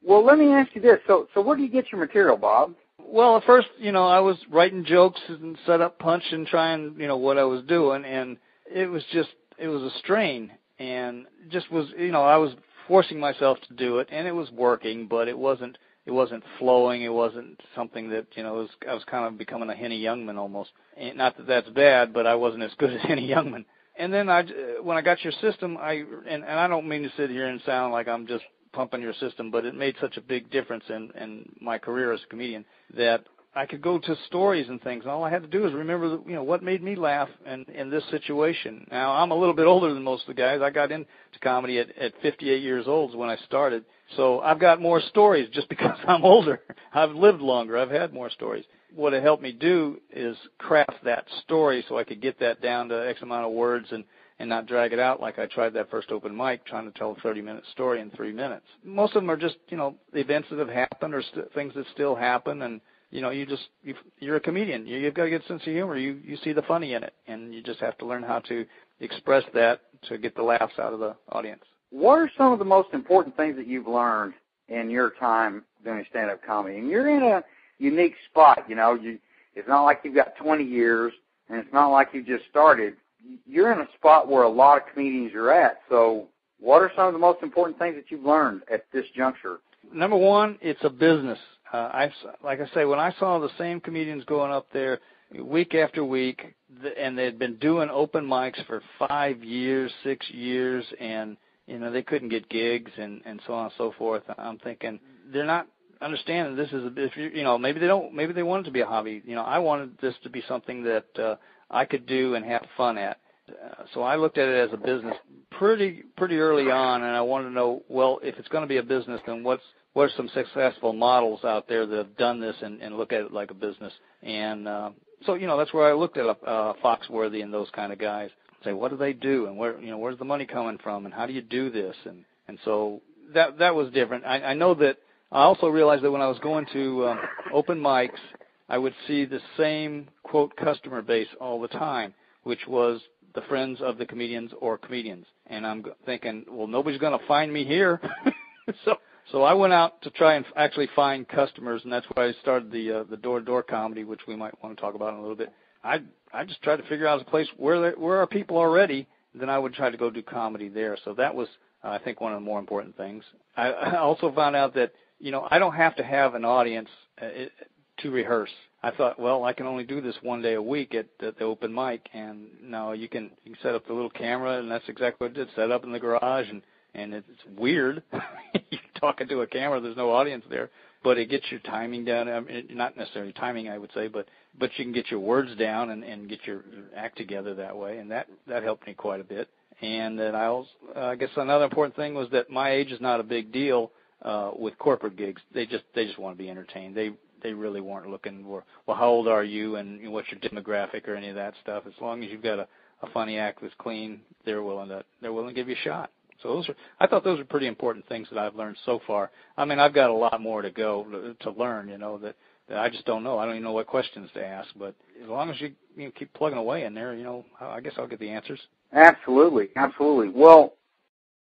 Well, let me ask you this. So where do you get your material, Bob? Well, at first, I was writing jokes and set up punch and trying, what I was doing, and it was a strain, and just was, I was forcing myself to do it, and it was working, but it wasn't flowing. It wasn't something that, I was kind of becoming a Henny Youngman almost. And not that that's bad, but I wasn't as good as Henny Youngman. And then when I got your system, and I don't mean to sit here and sound like I'm just pumping your system, but it made such a big difference in my career as a comedian that I could go to stories and things, and all I had to do is remember, what made me laugh in this situation. Now, I'm a little bit older than most of the guys. I got into comedy at 58 years old is when I started, so I've got more stories just because I'm older. I've lived longer. I've had more stories. What it helped me do is craft that story so I could get that down to X amount of words and not drag it out like I tried that first open mic trying to tell a 30-minute story in 3 minutes. Most of them are just, events that have happened or things that still happen, and, you're a comedian. You've got to get a sense of humor. You see the funny in it, and you just have to learn how to express that to get the laughs out of the audience. What are some of the most important things that you've learned in your time doing stand-up comedy? And you're in a unique spot, It's not like you've got 20 years, and it's not like you just started. You're in a spot where a lot of comedians are at. So what are some of the most important things that you've learned at this juncture? Number one, it's a business. Like I say, when I saw the same comedians going up there week after week, and they'd been doing open mics for 5 years, 6 years, and they couldn't get gigs and so on and so forth. I'm thinking they're not understanding this is maybe they want it to be a hobby. I wanted this to be something that I could do and have fun at. So I looked at it as a business pretty early on, and I wanted to know, well, if it's going to be a business, then what are some successful models out there that have done this and look at it like a business? And so that's where I looked at Foxworthy and those kind of guys. Say, what do they do, and where's the money coming from, and how do you do this? And so that was different. I know that I also realized that when I was going to open mics, I would see the same, quote, customer base all the time, which was the friends of the comedians or comedians. And I'm thinking, well, nobody's going to find me here. So I went out to try and actually find customers, and that's why I started the door-to-door comedy, which we might want to talk about in a little bit. I just tried to figure out a place where are people already, then I would try to go do comedy there. So that was, I think, one of the more important things. I also found out that, I don't have to have an audience to rehearse. I thought, well, I can only do this one day a week at the open mic, and no, you can set up the little camera, and that's exactly what I did. Set up in the garage, and it's weird. You're talking to a camera, there's no audience there, but it gets your timing down. I mean, not necessarily timing, I would say, but you can get your words down and get your act together that way, and that helped me quite a bit. And then I guess another important thing was that my age is not a big deal with corporate gigs. They just want to be entertained. They really weren't looking for, well, how old are you and what's your demographic or any of that stuff. As long as you've got a funny act that's clean, they're willing to give you a shot. So I thought those are pretty important things that I've learned so far. I mean, I've got a lot more to go to learn, that I just don't know. I don't even know what questions to ask, but as long as you keep plugging away in there, I guess I'll get the answers. Absolutely, absolutely. Well,